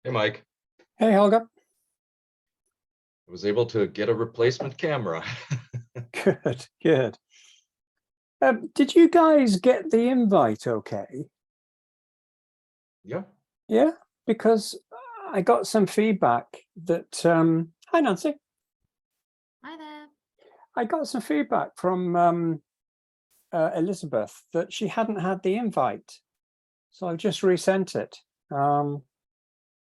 Hey, Mike. Hey, Helga. I was able to get a replacement camera. Good, good. Did you guys get the invite okay? Yeah. Yeah, because I got some feedback that, hi, Nancy. Hi there. I got some feedback from Elizabeth that she hadn't had the invite. So I've just resent it.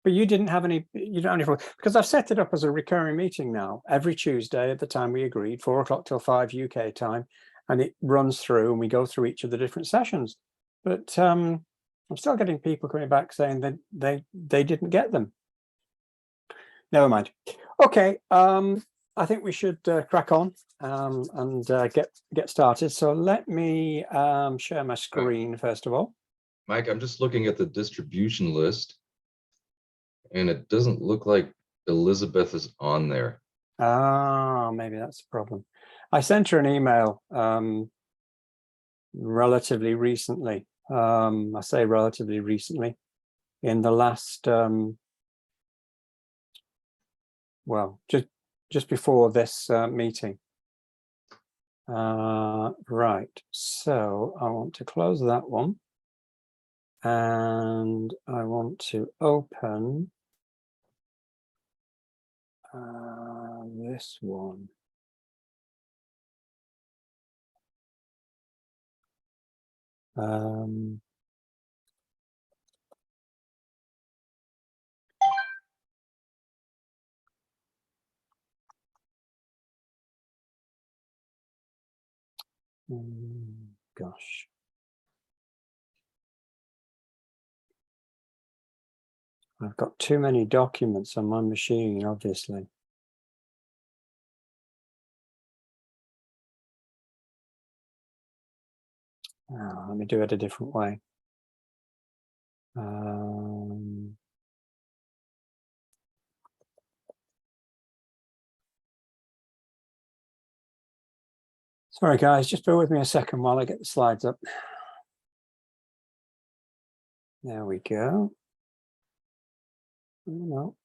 But you didn't have any, you don't have any, because I've set it up as a recurring meeting now, every Tuesday at the time we agreed, 4 o'clock till 5 UK time, and it runs through and we go through each of the different sessions. But I'm still getting people coming back saying that they didn't get them. Never mind. Okay, I think we should crack on and get started. So let me share my screen first of all. Mike, I'm just looking at the distribution list, and it doesn't look like Elizabeth is on there. Ah, maybe that's the problem. I sent her an email relatively recently. I say relatively recently, in the last, well, just before this meeting. Right, so I want to close that one. And I want to open this one. Gosh. I've got too many documents on my machine, obviously. Let me do it a different way. Sorry, guys, just bear with me a second while I get the slides up. There we go. Oh, no,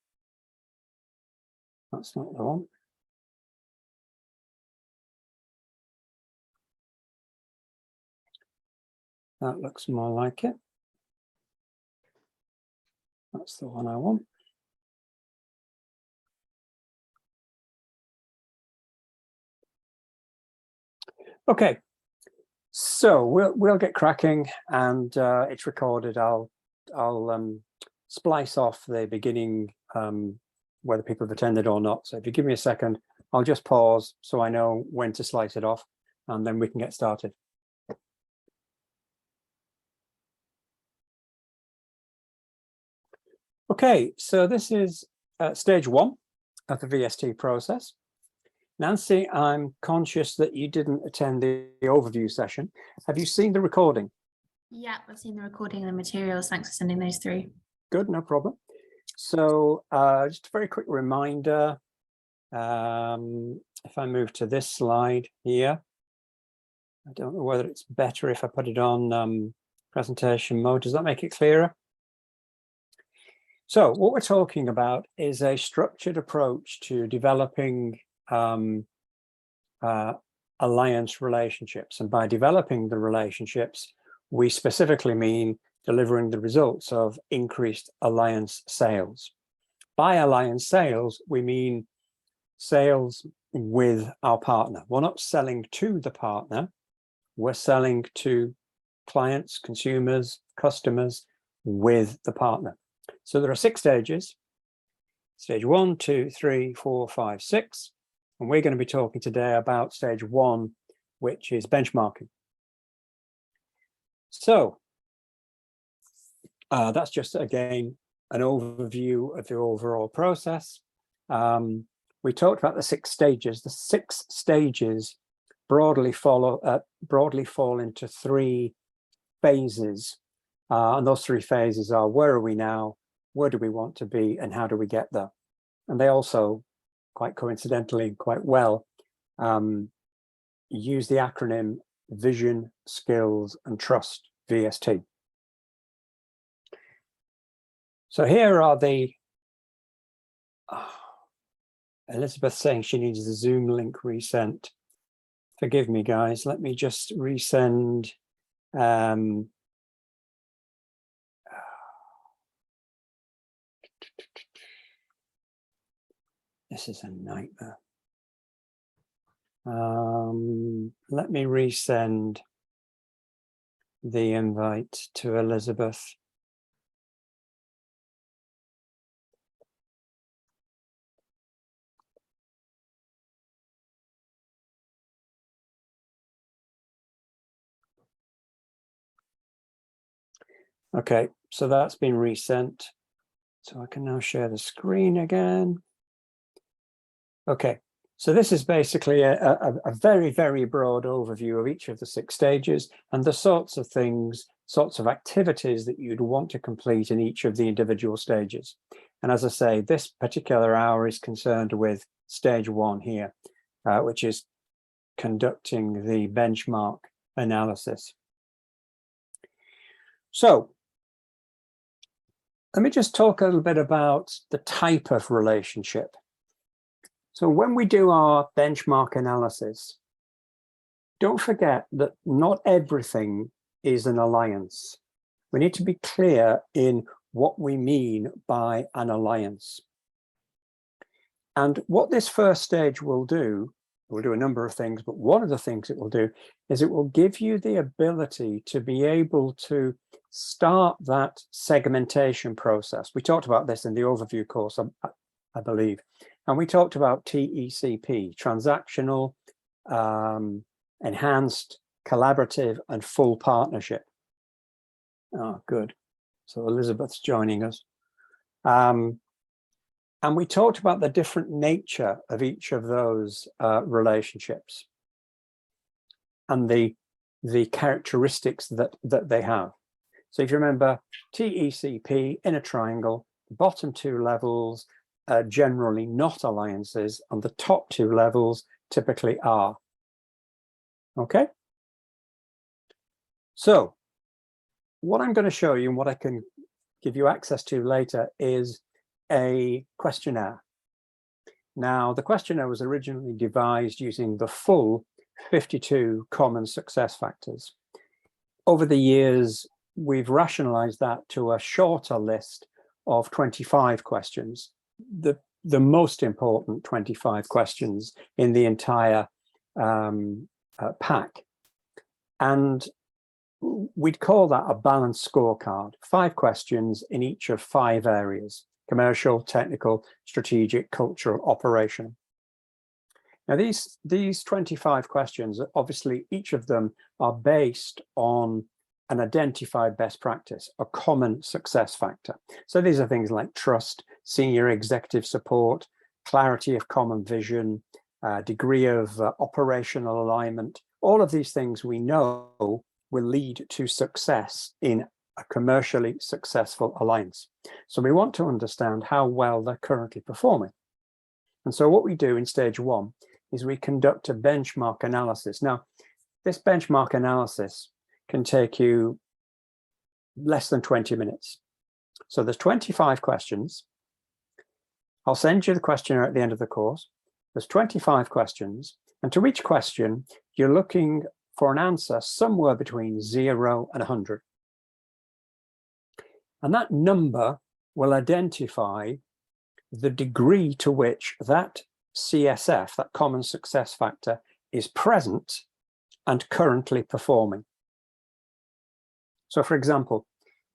that's not the one. That looks more like it. That's the one I want. Okay, so we'll get cracking, and it's recorded. I'll splice off the beginning, whether people have attended or not. So if you give me a second, I'll just pause so I know when to slice it off, and then we can get started. Okay, so this is stage 1 of the VST process. Nancy, I'm conscious that you didn't attend the overview session. Have you seen the recording? Yeah, I've seen the recording and the materials. Thanks for sending those through. Good, no problem. So just a very quick reminder, if I move to this slide here, I don't know whether it's better if I put it on presentation mode. Does that make it clearer? So what we're talking about is a structured approach to developing alliance relationships. And by developing the relationships, we specifically mean delivering the results of increased alliance sales. By alliance sales, we mean sales with our partner. We're not selling to the partner, we're selling to clients, consumers, customers with the partner. So there are 6 stages, stage 1, 2, 3, 4, 5, 6. And we're going to be talking today about stage 1, which is benchmarking. So that's just, again, an overview of the overall process. We talked about the 6 stages. The 6 stages broadly fall into 3 phases. And those 3 phases are: where are we now, where do we want to be, and how do we get there? And they also, quite coincidentally, quite well, use the acronym Vision, Skills, and Trust, VST. So here are the Elizabeth saying she needs the Zoom link resent. Forgive me, guys. Let me just resend. This is a nightmare. Let me resend the invite to Elizabeth. Okay, so that's been resent. So I can now share the screen again. Okay, so this is basically a very, very broad overview of each of the 6 stages and the sorts of things, sorts of activities that you'd want to complete in each of the individual stages. And as I say, this particular hour is concerned with stage 1 here, which is conducting the benchmark analysis. So let me just talk a little bit about the type of relationship. So when we do our benchmark analysis, don't forget that not everything is an alliance. We need to be clear in what we mean by an alliance. And what this first stage will do, we'll do a number of things, but one of the things it will do is it will give you the ability to be able to start that segmentation process. We talked about this in the overview course, I believe. And we talked about TECP, transactional, enhanced, collaborative, and full partnership. Oh, good. So Elizabeth's joining us. And we talked about the different nature of each of those relationships and the characteristics that they have. So if you remember, TECP in a triangle, the bottom 2 levels are generally not alliances, and the top 2 levels typically are. Okay. So what I'm going to show you and what I can give you access to later is a questionnaire. Now, the questionnaire was originally devised using the full 52 common success factors. Over the years, we've rationalized that to a shorter list of 25 questions, the most important 25 questions in the entire pack. And we'd call that a balanced scorecard, 5 questions in each of 5 areas: commercial, technical, strategic, cultural, operational. Now, these 25 questions, obviously, each of them are based on an identified best practice, a common success factor. So these are things like trust, senior executive support, clarity of common vision, degree of operational alignment. All of these things we know will lead to success in a commercially successful alliance. So we want to understand how well they're currently performing. And so what we do in stage 1 is we conduct a benchmark analysis. Now, this benchmark analysis can take you less than 20 minutes. So there's 25 questions. I'll send you the questionnaire at the end of the course. There's 25 questions, and to each question, you're looking for an answer somewhere between 0 and 100. And that number will identify the degree to which that CSF, that common success factor, is present and currently performing. So for example,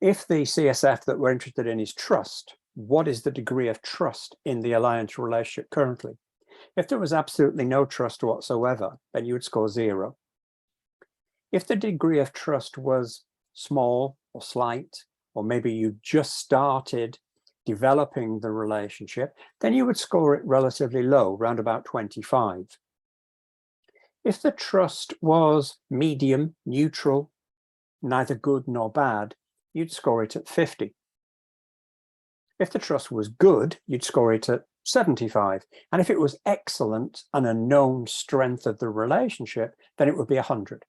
if the CSF that we're interested in is trust, what is the degree of trust in the alliance relationship currently? If there was absolutely no trust whatsoever, then you would score 0. If the degree of trust was small or slight, or maybe you just started developing the relationship, then you would score it relatively low, around about 25. If the trust was medium, neutral, neither good nor bad, you'd score it at 50. If the trust was good, you'd score it at 75. And if it was excellent and a known strength of the relationship, then it would be 100.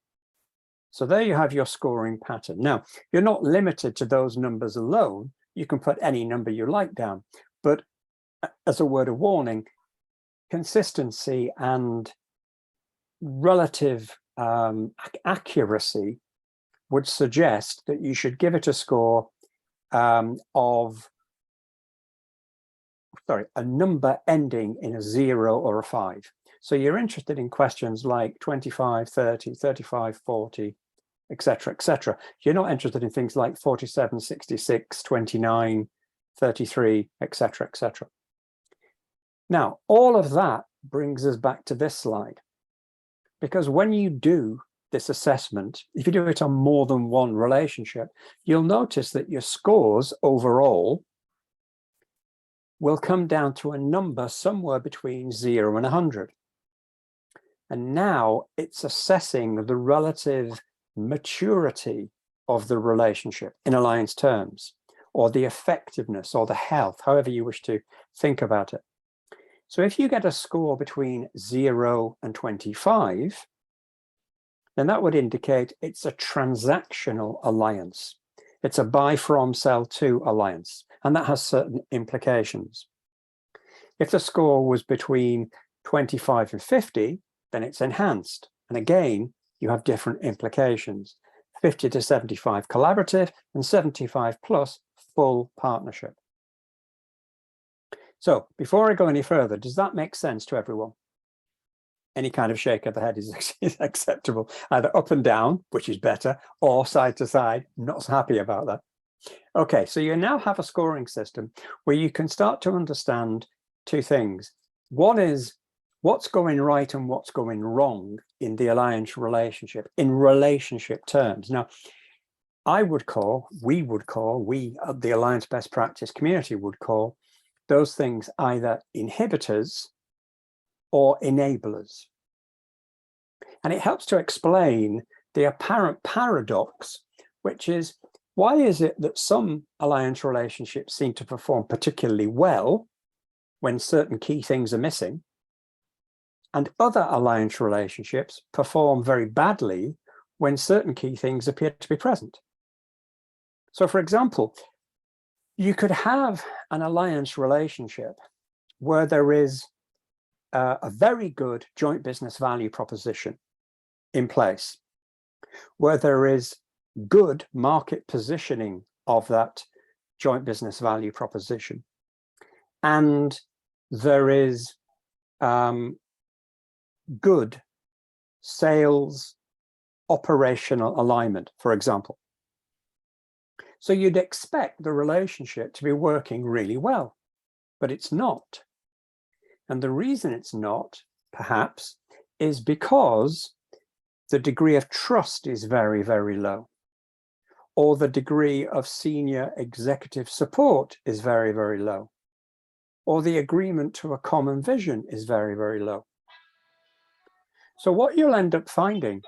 So there you have your scoring pattern. Now, you're not limited to those numbers alone. You can put any number you like down, but as a word of warning, consistency and relative accuracy would suggest that you should give it a score of a number ending in a 0 or a 5. So you're interested in questions like 25, 30, 35, 40, etc., etc. You're not interested in things like 47, 66, 29, 33, etc., etc. Now, all of that brings us back to this slide, because when you do this assessment, if you do it on more than one relationship, you'll notice that your scores overall will come down to a number somewhere between 0 and 100. And now it's assessing the relative maturity of the relationship in alliance terms, or the effectiveness or the health, however you wish to think about it. So if you get a score between 0 and 25, then that would indicate it's a transactional alliance. It's a buy from, sell to alliance, and that has certain implications. If the score was between 25 and 50, then it's enhanced. And again, you have different implications. 50 to 75 collaborative, and 75 plus full partnership. So before I go any further, does that make sense to everyone? Any kind of shake of the head is acceptable, either up and down, which is better, or side to side. Not so happy about that. Okay, so you now have a scoring system where you can start to understand two things. One is what's going right and what's going wrong in the alliance relationship, in relationship terms. Now, we, the Alliance Best Practice community, would call those things either inhibitors or enablers. And it helps to explain the apparent paradox, which is, why is it that some alliance relationships seem to perform particularly well when certain key things are missing, and other alliance relationships perform very badly when certain key things appear to be present? So, for example, you could have an alliance relationship where there is a very good joint business value proposition in place, where there is good market positioning of that joint business value proposition, and there is good sales operational alignment, for example. So you'd expect the relationship to be working really well, but it's not. And the reason it's not, perhaps, is because the degree of trust is very, very low, or the degree of senior executive support is very, very low, or the agreement to a common vision is very, very low. So what you'll end up finding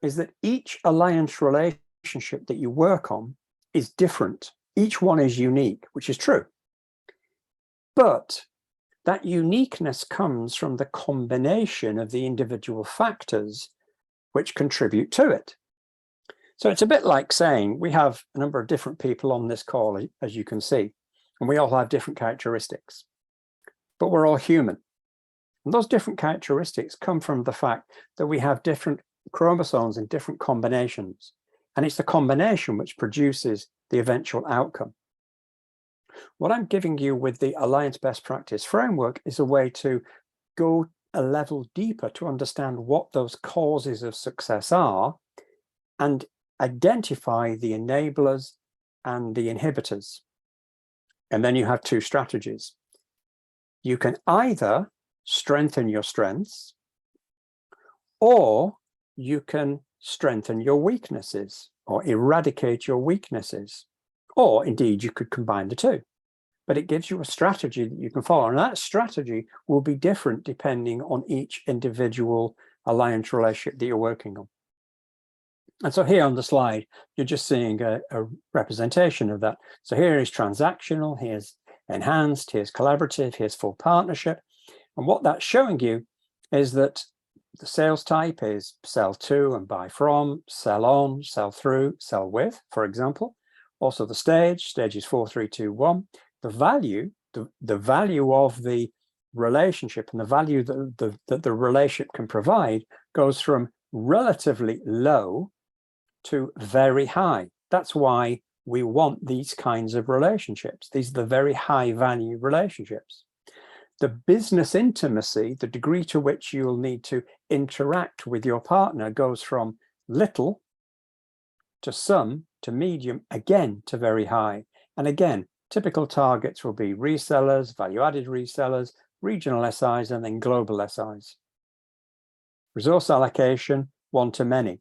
is that each alliance relationship that you work on is different. Each one is unique, which is true. But that uniqueness comes from the combination of the individual factors which contribute to it. So it's a bit like saying we have a number of different people on this call, as you can see, and we all have different characteristics, but we're all human. And those different characteristics come from the fact that we have different chromosomes in different combinations. And it's the combination which produces the eventual outcome. What I'm giving you with the Alliance Best Practice Framework is a way to go a level deeper to understand what those causes of success are and identify the enablers and the inhibitors. And then you have two strategies. You can either strengthen your strengths, or you can strengthen your weaknesses or eradicate your weaknesses, or indeed you could combine the two. But it gives you a strategy that you can follow, and that strategy will be different depending on each individual alliance relationship that you're working on. And so here on the slide, you're just seeing a representation of that. So here is transactional, here's enhanced, here's collaborative, here's full partnership. And what that's showing you is that the sales type is sell to and buy from, sell on, sell through, sell with, for example. Also the stage is 4, 3, 2, 1. The value the value of the relationship and the value that the relationship can provide goes from relatively low to very high. That's why we want these kinds of relationships. These are the very high value relationships. The business intimacy, the degree to which you'll need to interact with your partner, goes from little to some to medium, again to very high. And again, typical targets will be resellers, value-added resellers, regional SIs, and then global SIs. Resource allocation, one to many.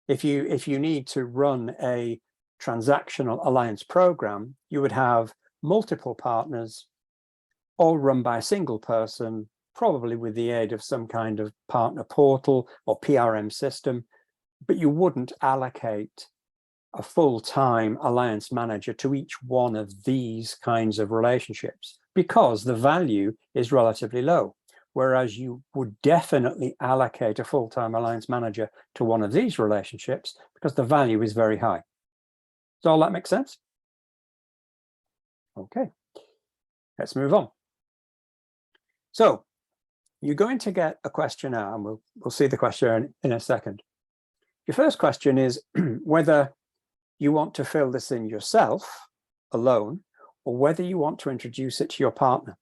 If you need to run a transactional alliance program, you would have multiple partners, all run by a single person, probably with the aid of some kind of partner portal or PRM system, but you wouldn't allocate a full-time alliance manager to each one of these kinds of relationships because the value is relatively low. Whereas you would definitely allocate a full-time alliance manager to one of these relationships because the value is very high. Does all that make sense? Okay, let's move on. So you're going to get a questionnaire, and we'll see the questionnaire in a second. Your first question is whether you want to fill this in yourself alone or whether you want to introduce it to your partner.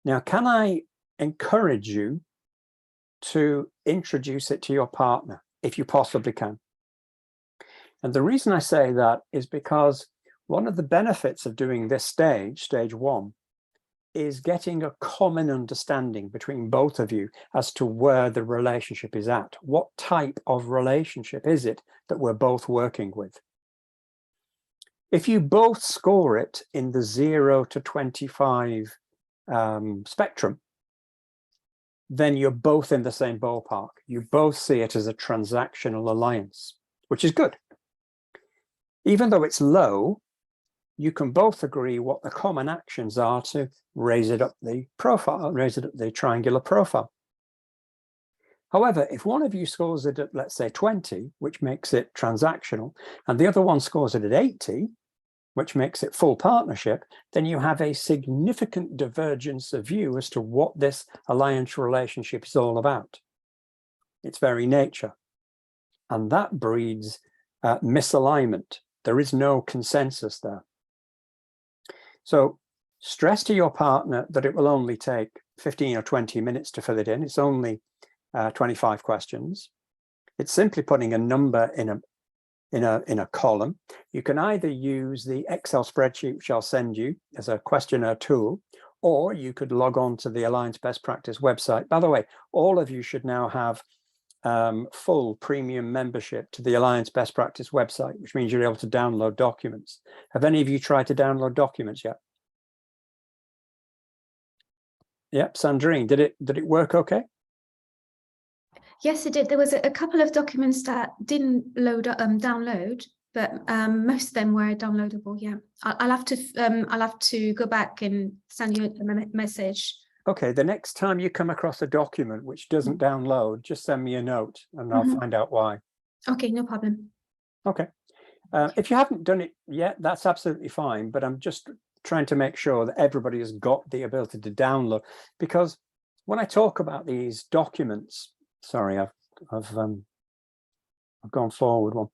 Now, can I encourage you to introduce it to your partner if you possibly can? And the reason I say that is because one of the benefits of doing this stage one, is getting a common understanding between both of you as to where the relationship is at. What type of relationship is it that we're both working with? If you both score it in the 0 to 25 spectrum, then you're both in the same ballpark. You both see it as a transactional alliance, which is good. Even though it's low, you can both agree what the common actions are to raise it up the profile, raise it up the triangular profile. However, if one of you scores it at, let's say, 20, which makes it transactional, and the other one scores it at 80, which makes it full partnership, then you have a significant divergence of view as to what this alliance relationship is all about. Its very nature. And that breeds misalignment. There is no consensus there. So stress to your partner that it will only take 15 or 20 minutes to fill it in. It's only 25 questions. It's simply putting a number in a column. You can either use the Excel spreadsheet, which I'll send you as a questionnaire tool, or you could log on to the Alliance Best Practice website. By the way, all of you should now have full premium membership to the Alliance Best Practice website, which means you're able to download documents. Have any of you tried to download documents yet? Yep, Sandrine, did it work okay? Yes, it did. There was a couple of documents that didn't download, but most of them were downloadable. Yeah, I'll have to go back and send you a message. Okay, the next time you come across a document which doesn't download, just send me a note and I'll find out why. Okay, no problem. Okay. If you haven't done it yet, that's absolutely fine, but I'm just trying to make sure that everybody has got the ability to download, because when I talk about these documents, sorry, I've gone forward one.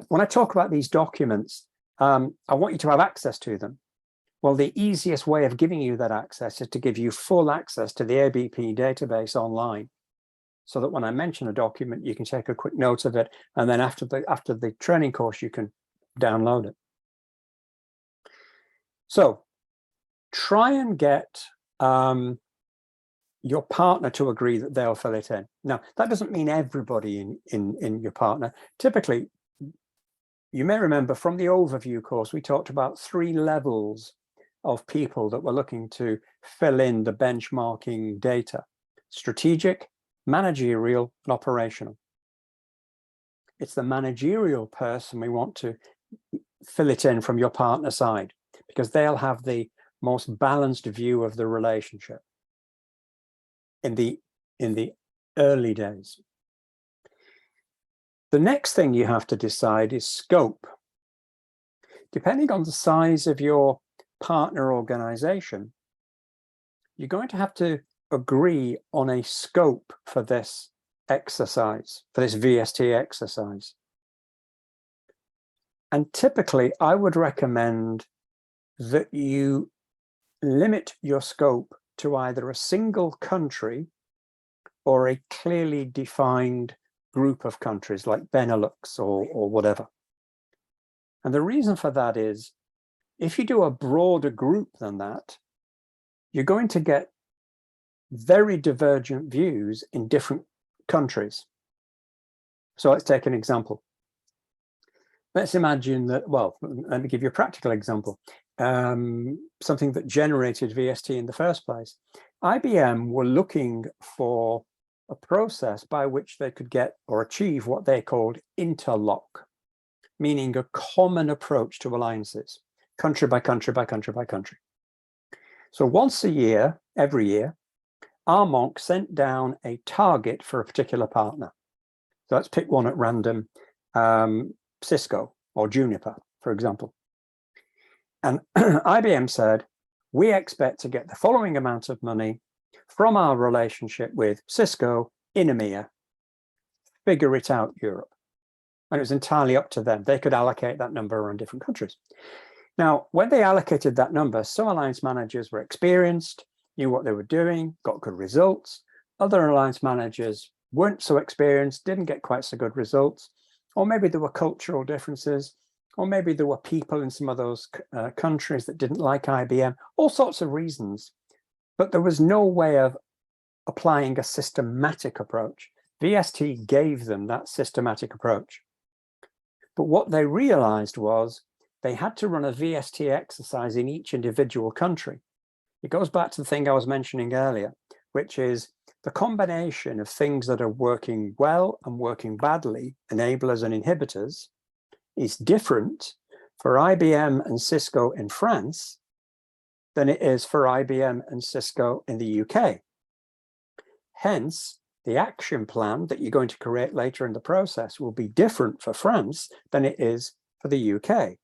When I talk about these documents, I want you to have access to them. Well, the easiest way of giving you that access is to give you full access to the ABP database online, so that when I mention a document, you can take a quick note of it, and then after the training course, you can download it. So try and get your partner to agree that they'll fill it in. Now, that doesn't mean everybody in your partner. Typically, you may remember from the overview course, we talked about 3 levels of people that were looking to fill in the benchmarking data: strategic, managerial, and operational. It's the managerial person we want to fill it in from your partner side, because they'll have the most balanced view of the relationship in the early days. The next thing you have to decide is scope. Depending on the size of your partner organization, you're going to have to agree on a scope for this exercise, for this VST exercise. And typically, I would recommend that you limit your scope to either a single country or a clearly defined group of countries like Benelux or whatever. And the reason for that is, if you do a broader group than that, you're going to get very divergent views in different countries. So let's take an example. Let's imagine that, well, let me give you a practical example. Something that generated VST in the first place. IBM were looking for a process by which they could get or achieve what they called interlock, meaning a common approach to alliances, country by country by country by country. So once a year, every year, Armonk sent down a target for a particular partner. So let's pick one at random, Cisco or Juniper, for example. And IBM said, we expect to get the following amount of money from our relationship with Cisco in EMEA. Figure it out, Europe. And it was entirely up to them. They could allocate that number around different countries. Now, when they allocated that number, some alliance managers were experienced, knew what they were doing, got good results. Other alliance managers weren't so experienced, didn't get quite so good results, or maybe there were cultural differences, or maybe there were people in some of those countries that didn't like IBM, all sorts of reasons. But there was no way of applying a systematic approach. VST gave them that systematic approach. But what they realized was they had to run a VST exercise in each individual country. It goes back to the thing I was mentioning earlier, which is the combination of things that are working well and working badly, enablers and inhibitors, is different for IBM and Cisco in France than it is for IBM and Cisco in the UK. Hence, the action plan that you're going to create later in the process will be different for France than it is for the UK,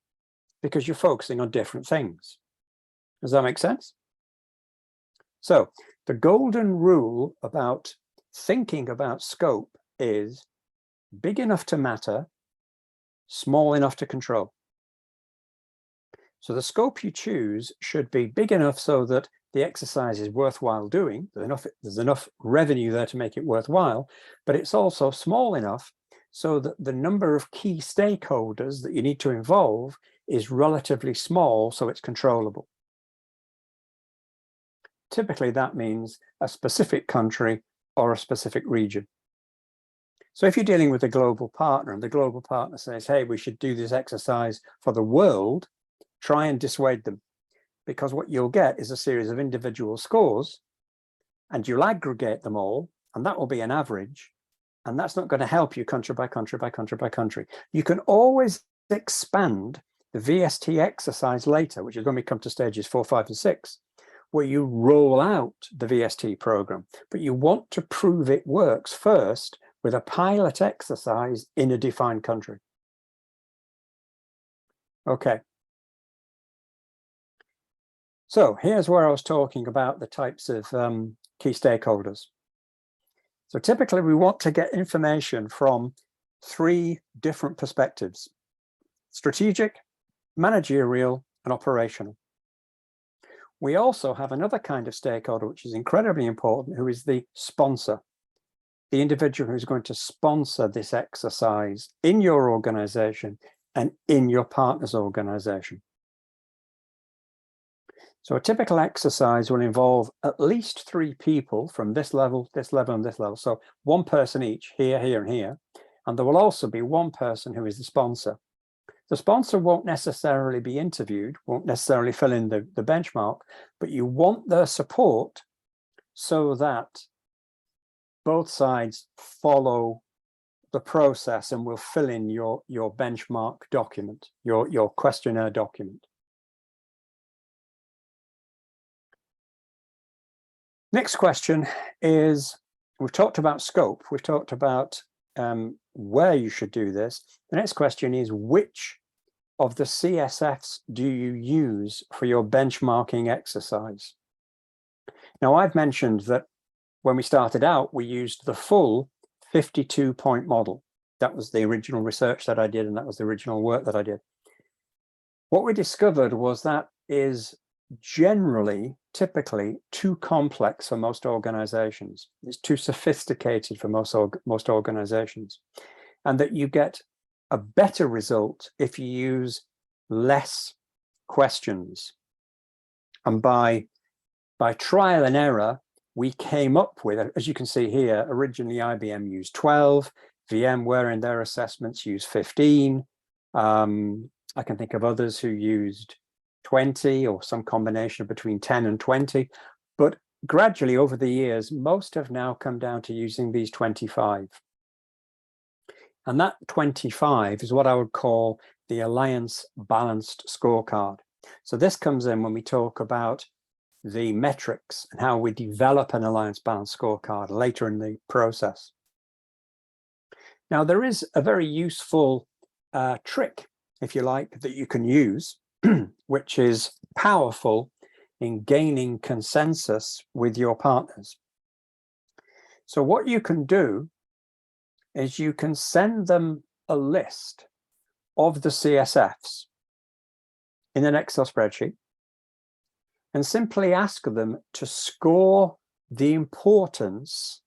because you're focusing on different things. Does that make sense? So the golden rule about thinking about scope is big enough to matter, small enough to control. So the scope you choose should be big enough so that the exercise is worthwhile doing. There's enough revenue there to make it worthwhile, but it's also small enough so that the number of key stakeholders that you need to involve is relatively small, so it's controllable. Typically, that means a specific country or a specific region. So if you're dealing with a global partner and the global partner says, hey, we should do this exercise for the world, try and dissuade them, because what you'll get is a series of individual scores and you'll aggregate them all, and that will be an average. And that's not going to help you country by country by country by country. You can always expand the VST exercise later, which is when we come to stages 4, 5, and 6, where you roll out the VST program. But you want to prove it works first with a pilot exercise in a defined country. Okay. So here's where I was talking about the types of key stakeholders. So typically we want to get information from 3 different perspectives: strategic, managerial, and operational. We also have another kind of stakeholder, which is incredibly important, who is the sponsor, the individual who's going to sponsor this exercise in your organization and in your partner's organization. So a typical exercise will involve at least 3 people from this level, this level, and this level. So 1 person each, here, here, and here. And there will also be 1 person who is the sponsor. The sponsor won't necessarily be interviewed, won't necessarily fill in the benchmark, but you want their support so that both sides follow the process and will fill in your benchmark document, your questionnaire document. Next question is, we've talked about scope, we've talked about where you should do this. The next question is, which of the CSFs do you use for your benchmarking exercise? Now, I've mentioned that when we started out, we used the full 52-point model. That was the original research that I did, and that was the original work that I did. What we discovered was that is generally, typically, too complex for most organizations. It's too sophisticated for most organizations, and that you get a better result if you use less questions. And by trial and error, we came up with, as you can see here, originally IBM used 12, VMware in their assessments used 15. I can think of others who used 20 or some combination between 10 and 20. But gradually over the years, most have now come down to using these 25. And that 25 is what I would call the Alliance Balanced Scorecard. So this comes in when we talk about the metrics and how we develop an Alliance Balanced Scorecard later in the process. Now, there is a very useful trick, if you like, that you can use, which is powerful in gaining consensus with your partners. So what you can do is you can send them a list of the CSFs in an Excel spreadsheet and simply ask them to score the importance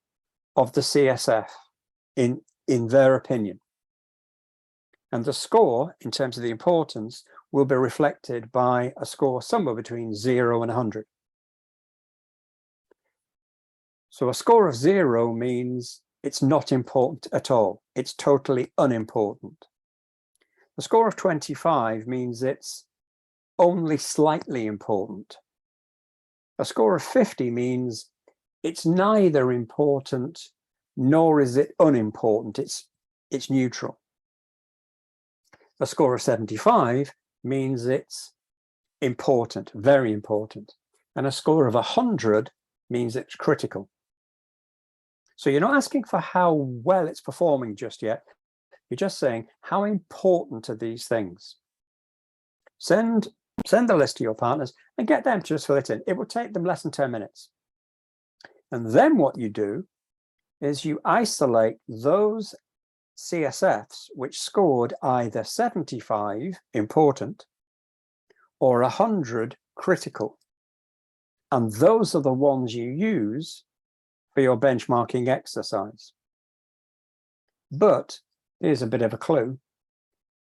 of the CSF in their opinion. And the score, in terms of the importance, will be reflected by a score somewhere between 0 and 100. So a score of 0 means it's not important at all. It's totally unimportant. A score of 25 means it's only slightly important. A score of 50 means it's neither important nor is it unimportant. It's neutral. A score of 75 means it's important, very important. And a score of 100 means it's critical. So you're not asking for how well it's performing just yet. You're just saying, how important are these things? Send the list to your partners and get them to just fill it in. It will take them less than 10 minutes. And then what you do is you isolate those CSFs which scored either 75, important, or 100, critical. And those are the ones you use for your benchmarking exercise. But here's a bit of a clue.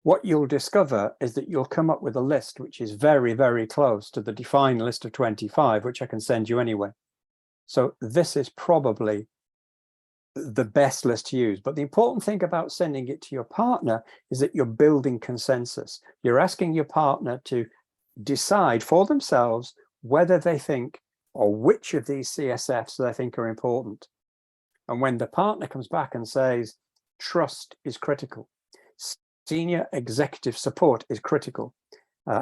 What you'll discover is that you'll come up with a list which is very, very close to the defined list of 25, which I can send you anyway. So this is probably the best list to use. But the important thing about sending it to your partner is that you're building consensus. You're asking your partner to decide for themselves whether they think or which of these CSFs they think are important. And when the partner comes back and says, trust is critical, senior executive support is critical,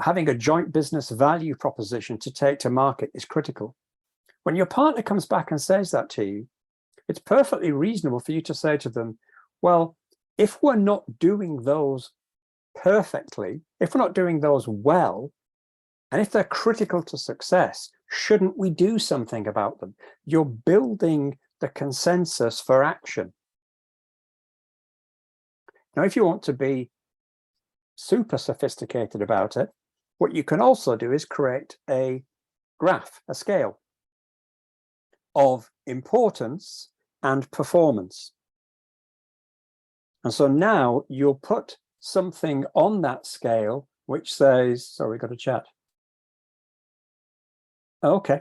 having a joint business value proposition to take to market is critical. When your partner comes back and says that to you, it's perfectly reasonable for you to say to them, well, if we're not doing those perfectly, if we're not doing those well, and if they're critical to success, shouldn't we do something about them? You're building the consensus for action. Now, if you want to be super sophisticated about it, what you can also do is create a graph, a scale of importance and performance. And so now you'll put something on that scale which says, sorry, we got a chat. Okay.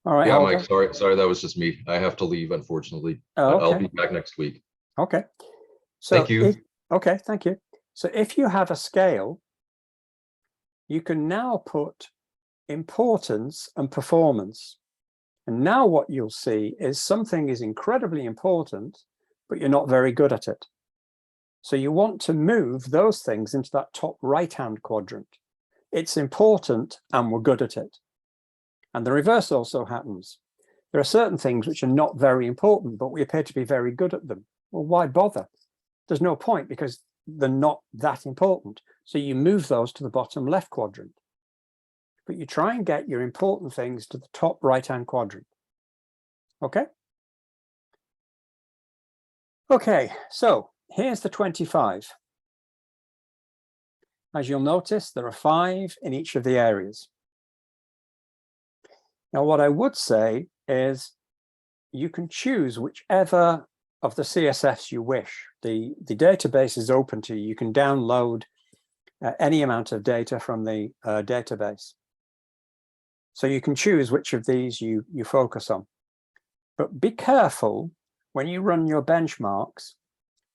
All right. Yeah, Holger. Mike, sorry, that was just me. I have to leave, unfortunately. Oh, But I'll okay. be back next week. Okay. So Thank you. Okay, thank you. So if you have a scale, you can now put importance and performance. And now what you'll see is something is incredibly important, but you're not very good at it. So you want to move those things into that top right-hand quadrant. It's important and we're good at it. And the reverse also happens. There are certain things which are not very important, but we appear to be very good at them. Well, why bother? There's no point because they're not that important. So you move those to the bottom left quadrant, but you try and get your important things to the top right-hand quadrant. Okay? Okay, so here's the 25. As you'll notice, there are 5 in each of the areas. Now, what I would say is you can choose whichever of the CSFs you wish. The database is open to you. You can download any amount of data from the database. So you can choose which of these you focus on. But be careful when you run your benchmarks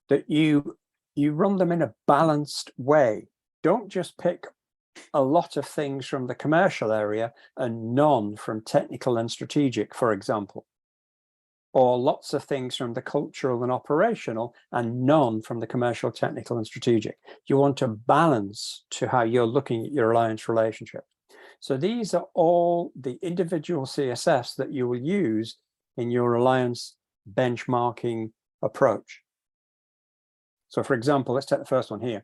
that you run them in a balanced way. Don't just pick a lot of things from the commercial area and none from technical and strategic, for example, or lots of things from the cultural and operational and none from the commercial, technical and strategic. You want a balance to how you're looking at your alliance relationship. So these are all the individual CSFs that you will use in your alliance benchmarking approach. So for example, let's take the first one here,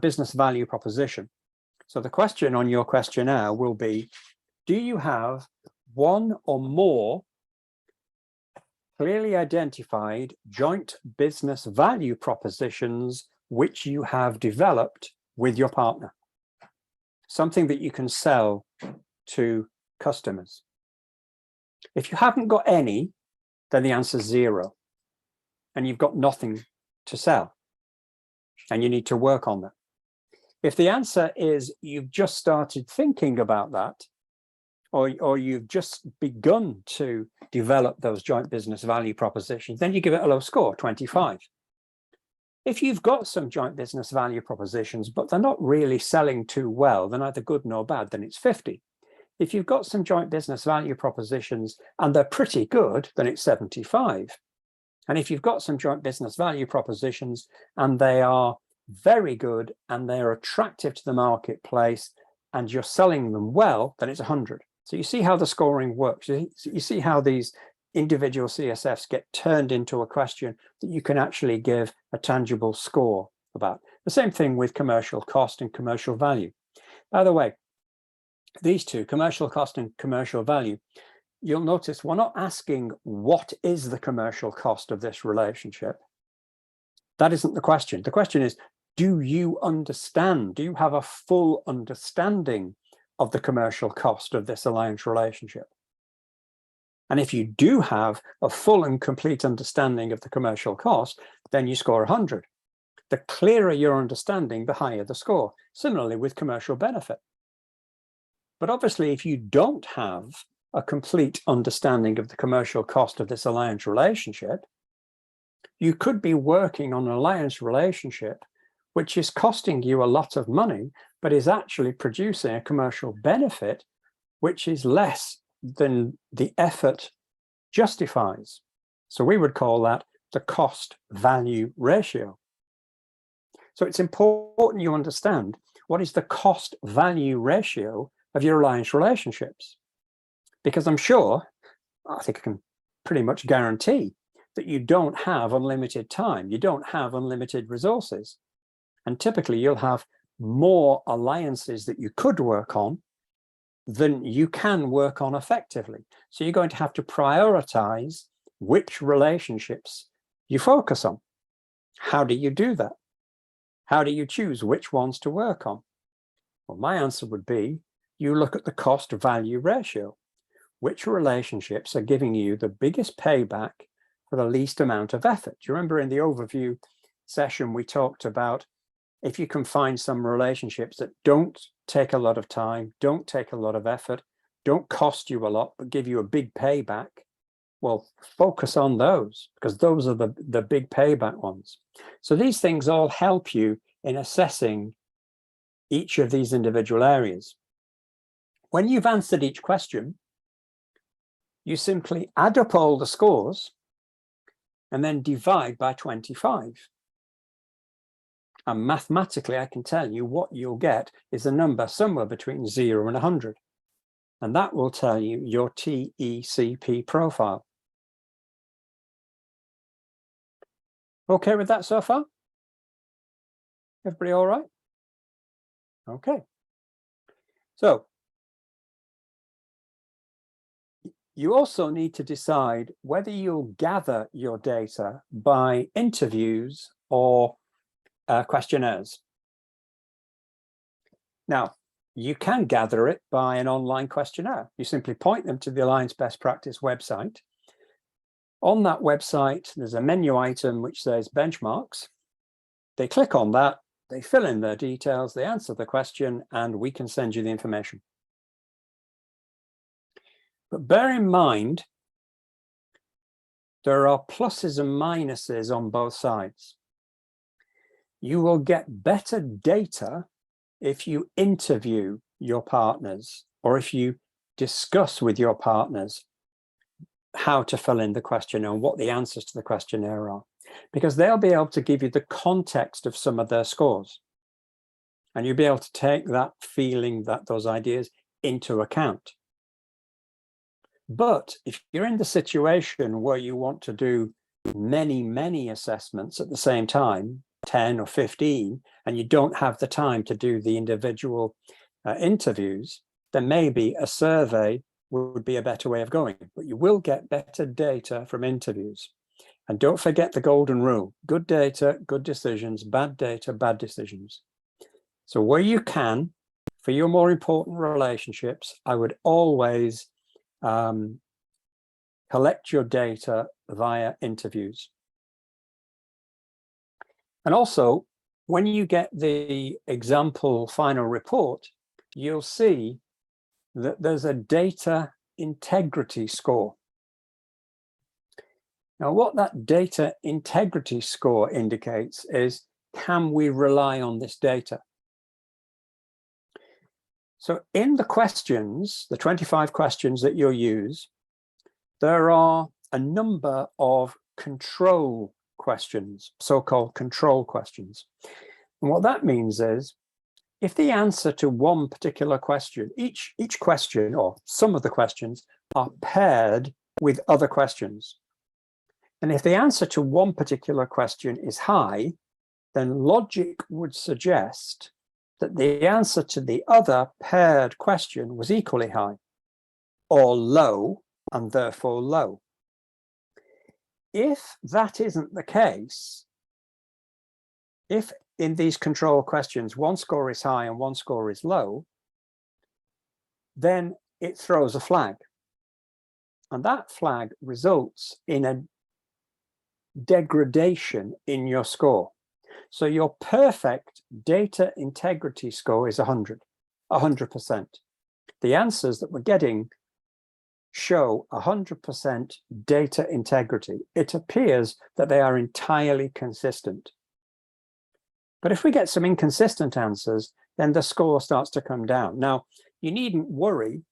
business value proposition. So the question on your questionnaire will be, do you have one or more clearly identified joint business value propositions which you have developed with your partner? Something that you can sell to customers. If you haven't got any, then the answer is 0. And you've got nothing to sell. And you need to work on that. If the answer is you've just started thinking about that, or you've just begun to develop those joint business value propositions, then you give it a low score, 25. If you've got some joint business value propositions, but they're not really selling too well, they're neither good nor bad, then it's 50. If you've got some joint business value propositions and they're pretty good, then it's 75. And if you've got some joint business value propositions and they are very good and they're attractive to the marketplace and you're selling them well, then it's 100. So you see how the scoring works. You see how these individual CSFs get turned into a question that you can actually give a tangible score about. The same thing with commercial cost and commercial value. By the way, these two, commercial cost and commercial value, you'll notice we're not asking what is the commercial cost of this relationship. That isn't the question. The question is, do you understand? Do you have a full understanding of the commercial cost of this alliance relationship? And if you do have a full and complete understanding of the commercial cost, then you score 100. The clearer your understanding, the higher the score. Similarly with commercial benefit. But obviously, if you don't have a complete understanding of the commercial cost of this alliance relationship, you could be working on an alliance relationship which is costing you a lot of money, but is actually producing a commercial benefit which is less than the effort justifies. So we would call that the cost-value ratio. So it's important you understand what is the cost-value ratio of your alliance relationships. Because I'm sure, I think I can pretty much guarantee that you don't have unlimited time, you don't have unlimited resources. And typically you'll have more alliances that you could work on than you can work on effectively. So you're going to have to prioritize which relationships you focus on. How do you do that? How do you choose which ones to work on? Well, my answer would be, you look at the cost-value ratio. Which relationships are giving you the biggest payback for the least amount of effort? Do you remember in the overview session, we talked about if you can find some relationships that don't take a lot of time, don't take a lot of effort, don't cost you a lot, but give you a big payback, well, focus on those because those are the big payback ones. So these things all help you in assessing each of these individual areas. When you've answered each question, you simply add up all the scores and then divide by 25. And mathematically, I can tell you what you'll get is a number somewhere between 0 and 100. And that will tell you your TECP profile. Okay with that so far? Everybody all right? Okay. So you also need to decide whether you'll gather your data by interviews or questionnaires. Now, you can gather it by an online questionnaire. You simply point them to the Alliance Best Practice website. On that website, there's a menu item which says benchmarks. They click on that, they fill in their details, they answer the question, and we can send you the information. But bear in mind, there are pluses and minuses on both sides. You will get better data if you interview your partners, or if you discuss with your partners how to fill in the questionnaire and what the answers to the questionnaire are, because they'll be able to give you the context of some of their scores. And you'll be able to take that feeling, those ideas into account. But if you're in the situation where you want to do many assessments at the same time, 10 or 15, and you don't have the time to do the individual interviews, then maybe a survey would be a better way of going. But you will get better data from interviews. And don't forget the golden rule: good data, good decisions; bad data, bad decisions. So where you can, for your more important relationships, I would always collect your data via interviews. And also, when you get the example final report, you'll see that there's a data integrity score. Now, what that data integrity score indicates is, can we rely on this data? So in the questions, the 25 questions that you'll use, there are a number of control questions, so-called control questions. And what that means is, if the answer to one particular question, each question or some of the questions are paired with other questions. And if the answer to one particular question is high, then logic would suggest that the answer to the other paired question was equally high, or low, and therefore low. If that isn't the case, if in these control questions one score is high and one score is low, then it throws a flag. And that flag results in a degradation in your score. So your perfect data integrity score is 100%. The answers that we're getting show 100% data integrity. It appears that they are entirely consistent. But if we get some inconsistent answers, then the score starts to come down. Now, you needn't worry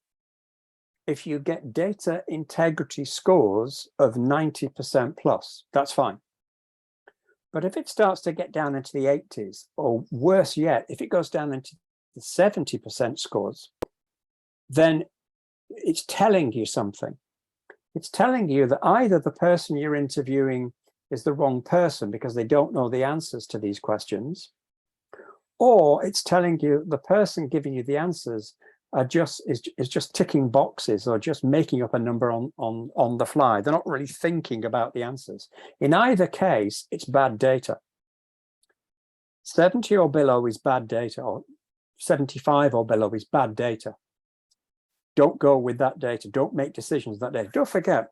if you get data integrity scores of 90% plus, that's fine. But if it starts to get down into the 80s, or worse yet, if it goes down into the 70% scores, then it's telling you something. It's telling you that either the person you're interviewing is the wrong person because they don't know the answers to these questions, or it's telling you the person giving you the answers is just ticking boxes or just making up a number on the fly. They're not really thinking about the answers. In either case, it's bad data. 70 or below is bad data, or 75 or below is bad data. Don't go with that data. Don't make decisions that day. Don't forget,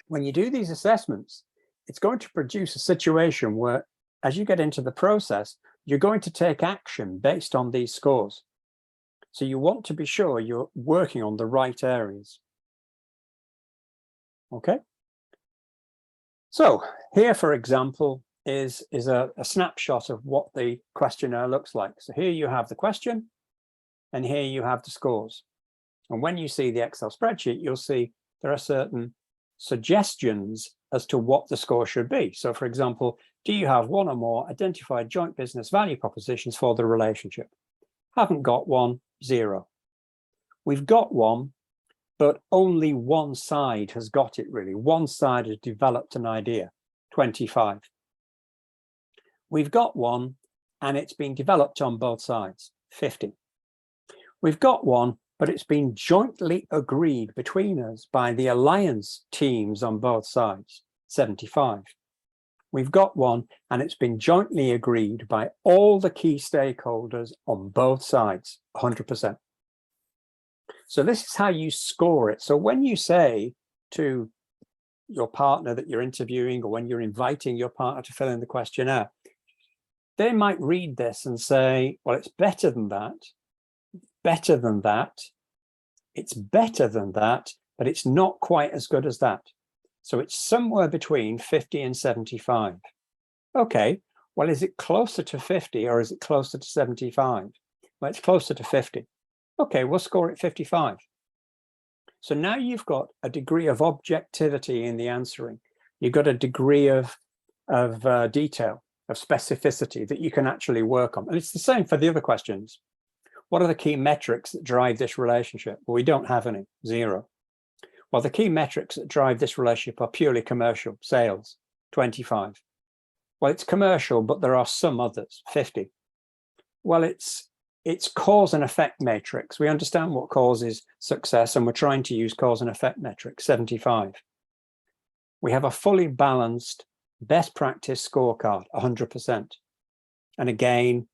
when you do these assessments, it's going to produce a situation where, as you get into the process, you're going to take action based on these scores. So you want to be sure you're working on the right areas. Okay. So here, for example, is a snapshot of what the questionnaire looks like. So here you have the question, and here you have the scores. And when you see the Excel spreadsheet, you'll see there are certain suggestions as to what the score should be. So for example, do you have one or more identified joint business value propositions for the relationship? Haven't got one, 0. We've got one, but only one side has got it really. One side has developed an idea, 25. We've got one, and it's been developed on both sides, 50. We've got one, but it's been jointly agreed between us by the alliance teams on both sides, 75. We've got one, and it's been jointly agreed by all the key stakeholders on both sides, 100%. So this is how you score it. So when you say to your partner that you're interviewing, or when you're inviting your partner to fill in the questionnaire, they might read this and say, well, it's better than that, better than that, it's better than that, but it's not quite as good as that. So it's somewhere between 50 and 75. Okay, well, is it closer to 50 or is it closer to 75? Well, it's closer to 50. Okay, we'll score it 55. So now you've got a degree of objectivity in the answering. You've got a degree of detail, of specificity that you can actually work on. And it's the same for the other questions. What are the key metrics that drive this relationship? Well, we don't have any, 0. Well, the key metrics that drive this relationship are purely commercial, sales, 25. Well, it's commercial, but there are some others, 50. Well, it's cause and effect matrix. We understand what causes success, and we're trying to use cause and effect metrics, 75. We have a fully balanced best practice scorecard, 100%. And again,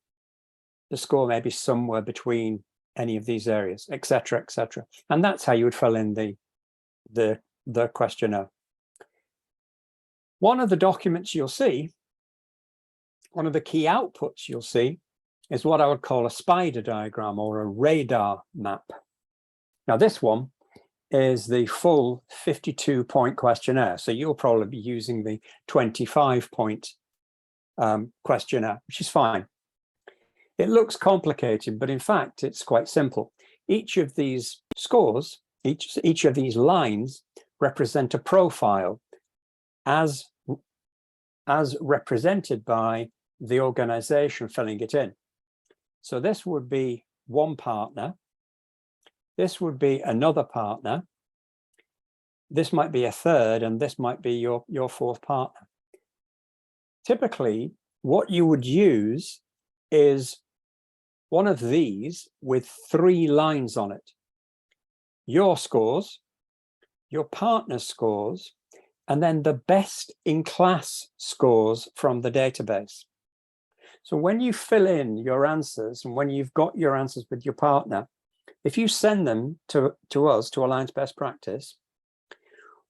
the score may be somewhere between any of these areas, etc., etc. And that's how you would fill in the questionnaire. One of the documents you'll see, one of the key outputs you'll see, is what I would call a spider diagram or a radar map. Now this one is the full 52-point questionnaire. So you'll probably be using the 25-point questionnaire, which is fine. It looks complicated, but in fact, it's quite simple. Each of these scores, each of these lines represent a profile as represented by the organization filling it in. So this would be one partner. This would be another partner. This might be a third, and this might be your fourth partner. Typically, what you would use is one of these with 3 lines on it. Your scores, your partner's scores, and then the best in class scores from the database. So when you fill in your answers, and when you've got your answers with your partner, if you send them to us, to Alliance Best Practice,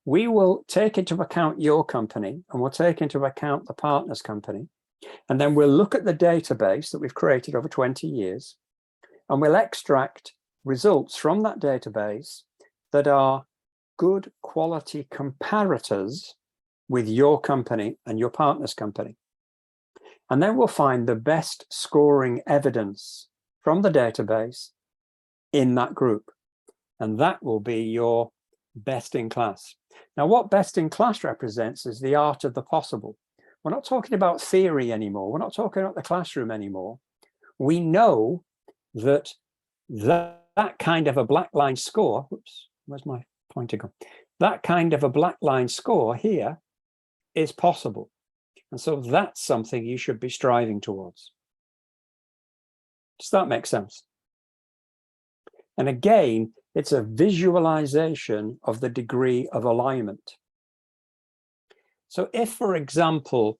we will take into account your company, and we'll take into account the partner's company. And then we'll look at the database that we've created over 20 years, and we'll extract results from that database that are good quality comparators with your company and your partner's company. And then we'll find the best scoring evidence from the database in that group. And that will be your best in class. Now, what best in class represents is the art of the possible. We're not talking about theory anymore. We're not talking about the classroom anymore. We know that that kind of a black line score, oops, where's my pointer gone? That kind of a black line score here is possible. And so that's something you should be striving towards. Does that make sense? And again, it's a visualization of the degree of alignment. So if, for example,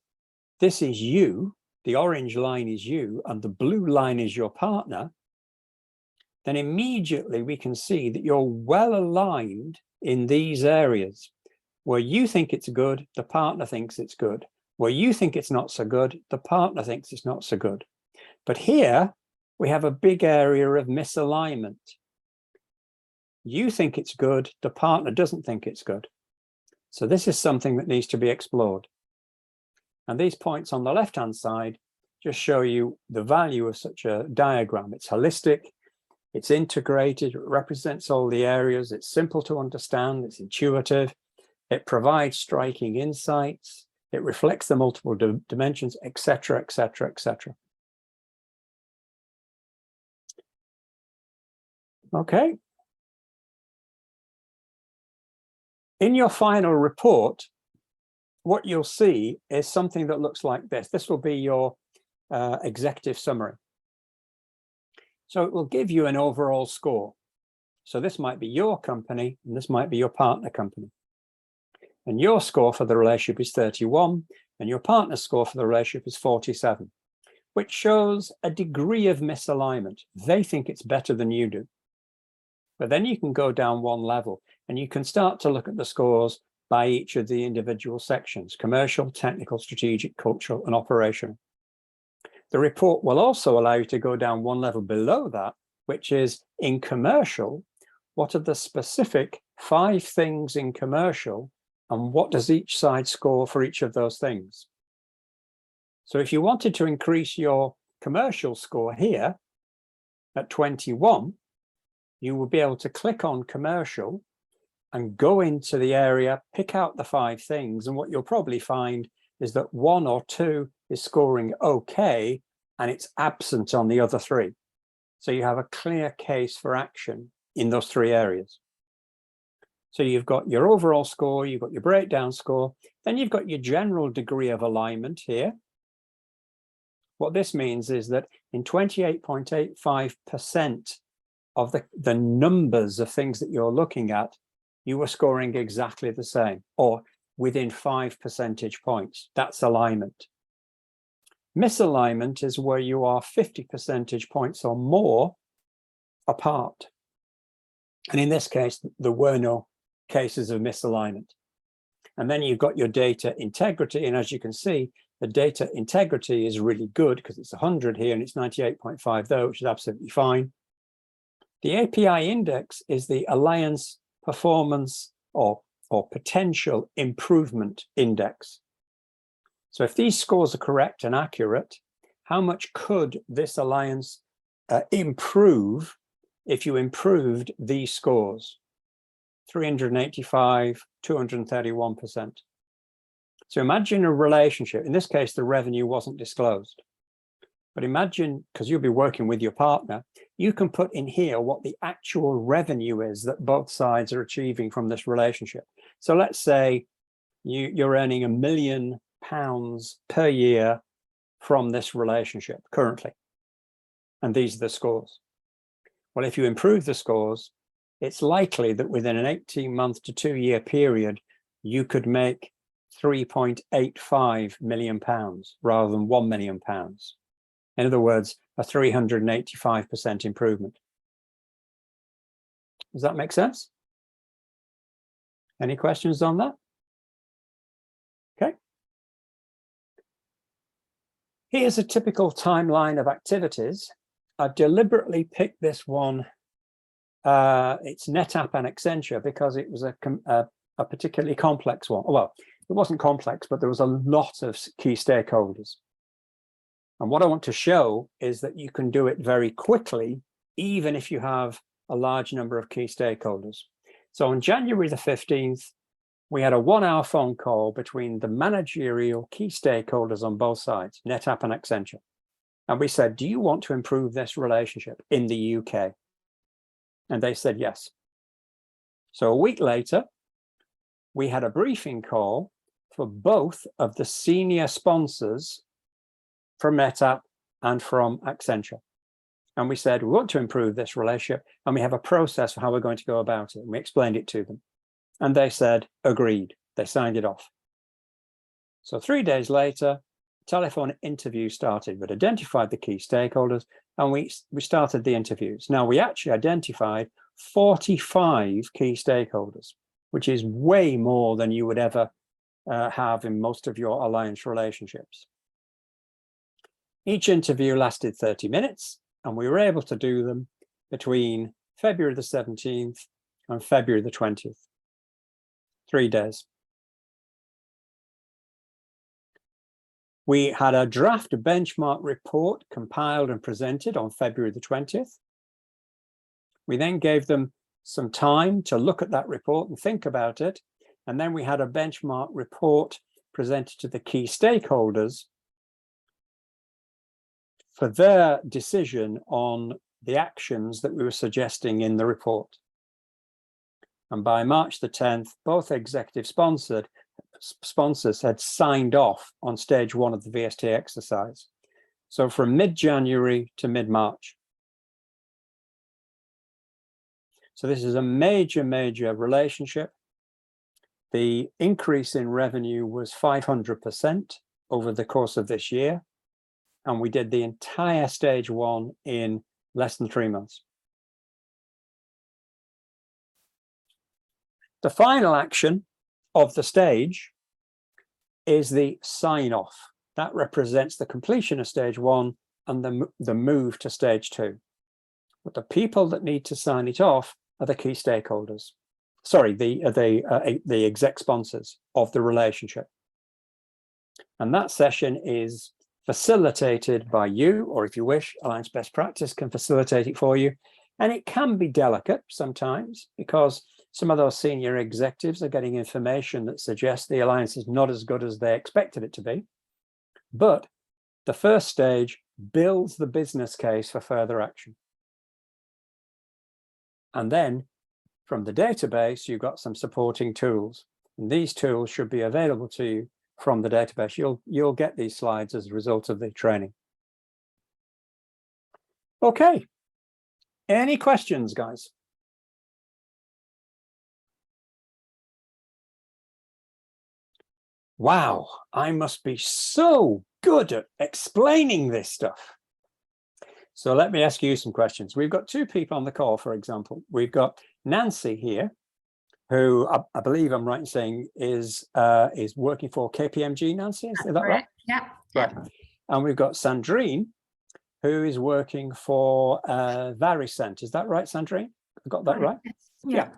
this is you, the orange line is you, and the blue line is your partner, then immediately we can see that you're well aligned in these areas. Where you think it's good, the partner thinks it's good. Where you think it's not so good, the partner thinks it's not so good. But here we have a big area of misalignment. You think it's good, the partner doesn't think it's good. So this is something that needs to be explored. And these points on the left-hand side just show you the value of such a diagram. It's holistic, it's integrated, it represents all the areas, it's simple to understand, it's intuitive, it provides striking insights, it reflects the multiple dimensions, etc., etc., etc. Okay. In your final report, what you'll see is something that looks like this. This will be your executive summary. So it will give you an overall score. So this might be your company and this might be your partner company. And your score for the relationship is 31 and your partner's score for the relationship is 47, which shows a degree of misalignment. They think it's better than you do. But then you can go down one level and you can start to look at the scores by each of the individual sections: commercial, technical, strategic, cultural, and operational. The report will also allow you to go down one level below that, which is in commercial, what are the specific 5 things in commercial and what does each side score for each of those things? So if you wanted to increase your commercial score here at 21, you will be able to click on commercial and go into the area, pick out the 5 things. And what you'll probably find is that 1 or 2 is scoring okay, and it's absent on the other 3. So you have a clear case for action in those 3 areas. So you've got your overall score, you've got your breakdown score, then you've got your general degree of alignment here. What this means is that in 28.85% of the numbers of things that you're looking at, you were scoring exactly the same or within 5 percentage points. That's alignment. Misalignment is where you are 50 percentage points or more apart. And in this case, there were no cases of misalignment. And then you've got your data integrity. And as you can see, the data integrity is really good because it's 100 here and it's 98.5 there, which is absolutely fine. The API index is the Alliance Performance or Potential Improvement Index. So if these scores are correct and accurate, how much could this alliance improve if you improved these scores? 385, 231%. So imagine a relationship. In this case, the revenue wasn't disclosed. But imagine, because you'll be working with your partner, you can put in here what the actual revenue is that both sides are achieving from this relationship. So let's say you're earning £1 million per year from this relationship currently. And these are the scores. Well, if you improve the scores, it's likely that within an 18-month to 2-year period, you could make £3.85 million rather than £1 million. In other words, a 385% improvement. Does that make sense? Any questions on that? Okay. Here's a typical timeline of activities. I've deliberately picked this one. It's NetApp and Accenture because it was a particularly complex one. Well, it wasn't complex, but there was a lot of key stakeholders. And what I want to show is that you can do it very quickly, even if you have a large number of key stakeholders. So on January the 15th, we had a 1-hour phone call between the managerial key stakeholders on both sides, NetApp and Accenture. And we said, do you want to improve this relationship in the UK? And they said yes. So a week later, we had a briefing call for both of the senior sponsors from NetApp and from Accenture. And we said, we want to improve this relationship and we have a process for how we're going to go about it. And we explained it to them. And they said, agreed. They signed it off. So 3 days later, telephone interview started. We'd identified the key stakeholders and we started the interviews. Now, we actually identified 45 key stakeholders, which is way more than you would ever have in most of your alliance relationships. Each interview lasted 30 minutes, and we were able to do them between February the 17th and February the 20th, 3 days. We had a draft benchmark report compiled and presented on February the 20th. We then gave them some time to look at that report and think about it. And then we had a benchmark report presented to the key stakeholders for their decision on the actions that we were suggesting in the report. And by March the 10th, both executive sponsors had signed off on stage 1 of the VST exercise. So from mid-January to mid-March, So this is a major relationship. The increase in revenue was 500% over the course of this year. And we did the entire stage 1 in less than 3 months. The final action of the stage is the sign off. That represents the completion of stage 1 and the move to stage 2. But the people that need to sign it off are the key stakeholders. Sorry, the exec sponsors of the relationship. And that session is facilitated by you, or if you wish, Alliance Best Practice can facilitate it for you. And it can be delicate sometimes because some of those senior executives are getting information that suggests the Alliance is not as good as they expected it to be. But the first stage builds the business case for further action. And then from the database, you've got some supporting tools. And these tools should be available to you from the database. You'll get these slides as a result of the training. Okay. Any questions, guys? Wow, I must be so good at explaining this stuff. So let me ask you some questions. We've got 2 people on the call, for example. We've got Nancy here, who I believe I'm right in saying is working for KPMG, Nancy, is that right? Yeah. Right. And we've got Sandrine, who is working for Varicent. Is that right, Sandrine? I got that right? Yeah.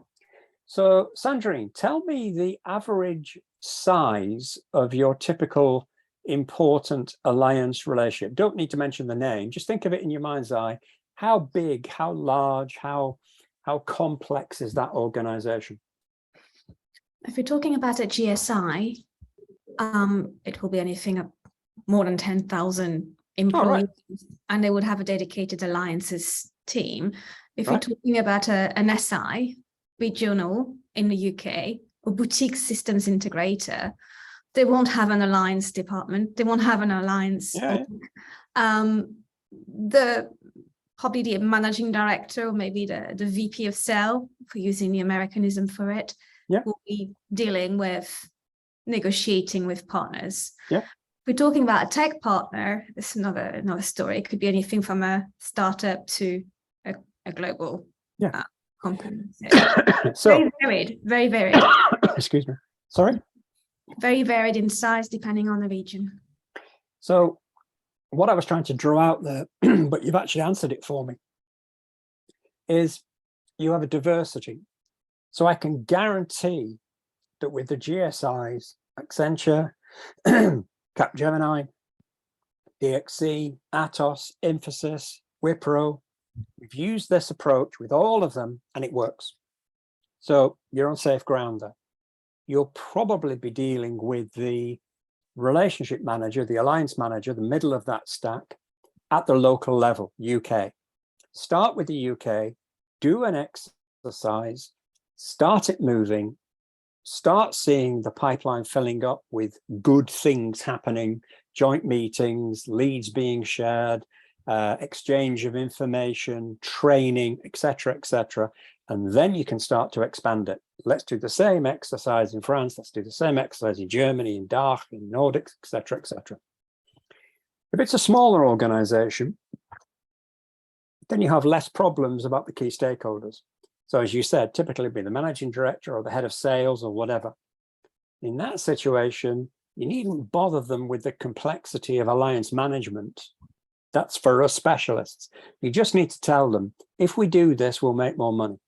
So Sandrine, tell me the average size of your typical important alliance relationship. Don't need to mention the name, just think of it in your mind's eye. How big, how large, how complex is that organization? If you're talking about a GSI, it will be anything up more than 10,000 employees, and they would have a dedicated alliances team. If you're talking about an SI, regional in the UK, or boutique systems integrator, they won't have an alliance department. They won't have an alliance. Probably the managing director, or maybe the VP of sale, for using the Americanism for it, will be dealing with negotiating with partners. If we're talking about a tech partner, it's another story. It could be anything from a startup to a global company. So very varied. Excuse me. Sorry. Very varied in size depending on the region. So what I was trying to draw out there, but you've actually answered it for me, is you have a diversity. So I can guarantee that with the GSIs, Accenture, Capgemini, DXC, Atos, Infosys, Wipro, we've used this approach with all of them and it works. So you're on safe ground there. You'll probably be dealing with the relationship manager, the alliance manager, the middle of that stack at the local level, UK. Start with the UK, do an exercise, start it moving, start seeing the pipeline filling up with good things happening, joint meetings, leads being shared, exchange of information, training, etc., etc. And then you can start to expand it. Let's do the same exercise in France. Let's do the same exercise in Germany, in DACH, in Nordics, etc., etc. If it's a smaller organization, then you have less problems about the key stakeholders. So as you said, typically it'd be the managing director or the head of sales or whatever. In that situation, you needn't bother them with the complexity of alliance management. That's for us specialists. You just need to tell them, if we do this, we'll make more money.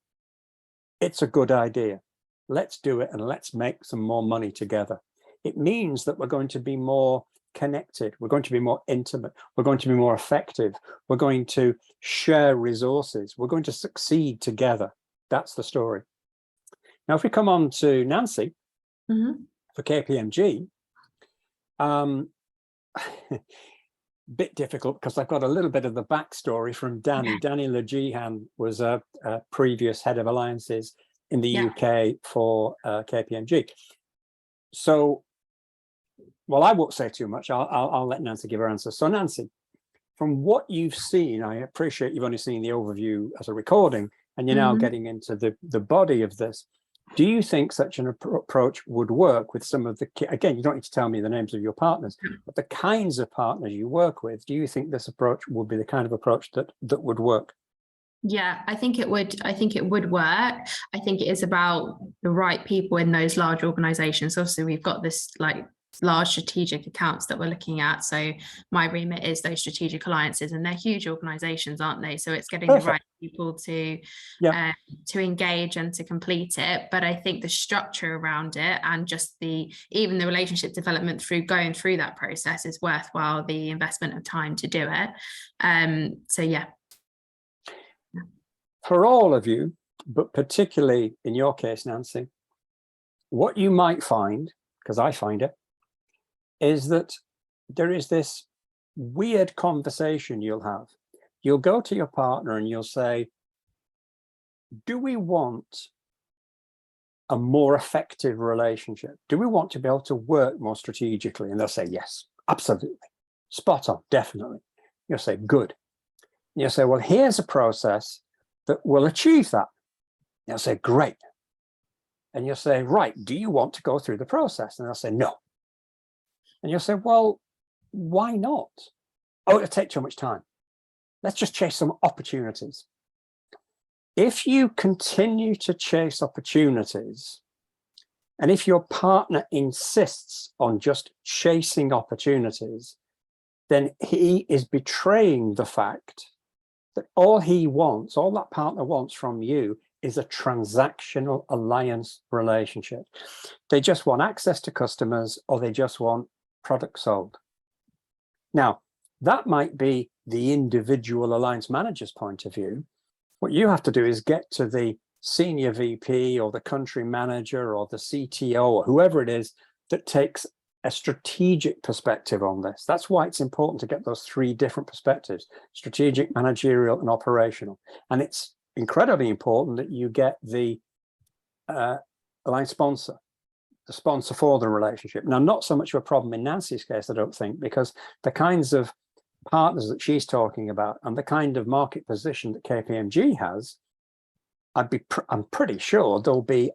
It's a good idea. Let's do it and let's make some more money together. It means that we're going to be more connected. We're going to be more intimate. We're going to be more effective. We're going to share resources. We're going to succeed together. That's the story. Now, if we come on to Nancy for KPMG, bit difficult because I've got a little bit of the backstory from Danny. Danny Lejehan was a previous head of alliances in the UK for KPMG. So, well, I won't say too much. I'll let Nancy give her answer. So, Nancy, from what you've seen, I appreciate you've only seen the overview as a recording, and you're now getting into the body of this. Do you think such an approach would work with some of the, again, you don't need to tell me the names of your partners, but the kinds of partners you work with, do you think this approach would be the kind of approach that would work? Yeah, I think it would. I think it would work. I think it is about the right people in those large organizations. Obviously, we've got this like large strategic accounts that we're looking at. So my remit is those strategic alliances, and they're huge organizations, aren't they? So it's getting the right people to engage and to complete it. But I think the structure around it and just even the relationship development through going through that process is worthwhile, the investment of time to do it. So yeah. For all of you, but particularly in your case, Nancy, what you might find, because I find it, is that there is this weird conversation you'll have. You'll go to your partner and you'll say, do we want a more effective relationship? Do we want to be able to work more strategically? And they'll say, yes, absolutely. Spot on, definitely. You'll say, good. And you'll say, well, here's a process that will achieve that. They'll say, great. And you'll say, right, do you want to go through the process? And they'll say, no. And you'll say, well, why not? Oh, it'll take too much time. Let's just chase some opportunities. If you continue to chase opportunities, and if your partner insists on just chasing opportunities, then he is betraying the fact that all he wants, all that partner wants from you is a transactional alliance relationship. They just want access to customers, or they just want products sold. Now, that might be the individual alliance manager's point of view. What you have to do is get to the senior VP or the country manager or the CTO or whoever it is that takes a strategic perspective on this. That's why it's important to get those three different perspectives: strategic, managerial, and operational. And it's incredibly important that you get the alliance sponsor, the sponsor for the relationship. Now, not so much of a problem in Nancy's case, I don't think, because the kinds of partners that she's talking about and the kind of market position that KPMG has, I'm pretty sure there'll be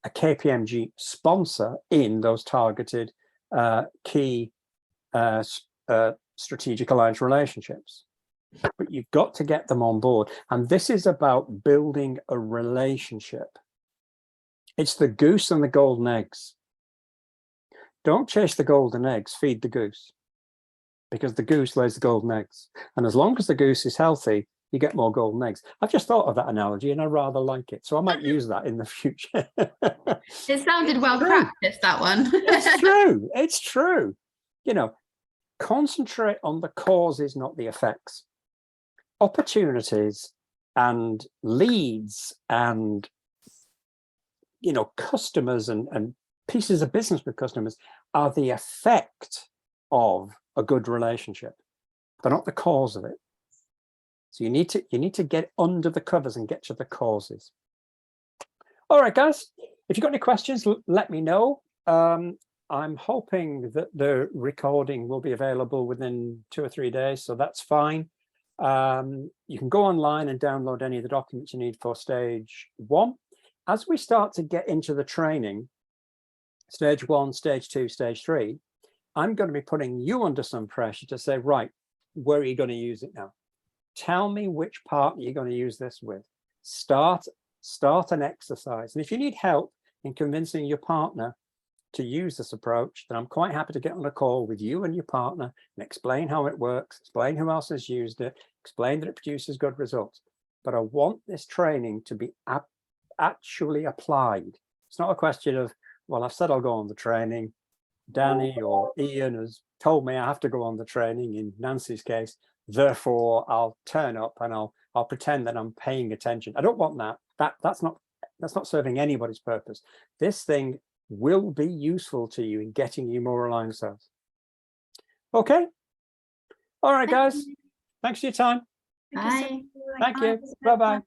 a KPMG sponsor in those targeted key strategic alliance relationships. But you've got to get them on board. And this is about building a relationship. It's the goose and the golden eggs. Don't chase the golden eggs, feed the goose, because the goose lays the golden eggs. And as long as the goose is healthy, you get more golden eggs. I've just thought of that analogy and I rather like it. So I might use that in the future. It sounded well practiced, that one. It's true. It's true. You know, concentrate on the causes, not the effects. Opportunities and leads and, you know, customers and pieces of business with customers are the effect of a good relationship. They're not the cause of it. So you need to get under the covers and get to the causes. All right, guys, if you've got any questions, let me know. I'm hoping that the recording will be available within 2 or 3 days, so that's fine. You can go online and download any of the documents you need for stage 1. As we start to get into the training, stage 1, stage 2, stage 3, I'm going to be putting you under some pressure to say, right, where are you going to use it now? Tell me which partner you're going to use this with. Start an exercise. And if you need help in convincing your partner to use this approach, then I'm quite happy to get on a call with you and your partner and explain how it works, explain who else has used it, explain that it produces good results. But I want this training to be actually applied. It's not a question of, well, I've said I'll go on the training. Danny or Ian has told me I have to go on the training in Nancy's case. Therefore, I'll turn up and I'll pretend that I'm paying attention. I don't want that. That's not serving anybody's purpose. This thing will be useful to you in getting you more alliance sales. Okay. All right, guys. Thanks for your time. Bye. Thank you. Bye-bye.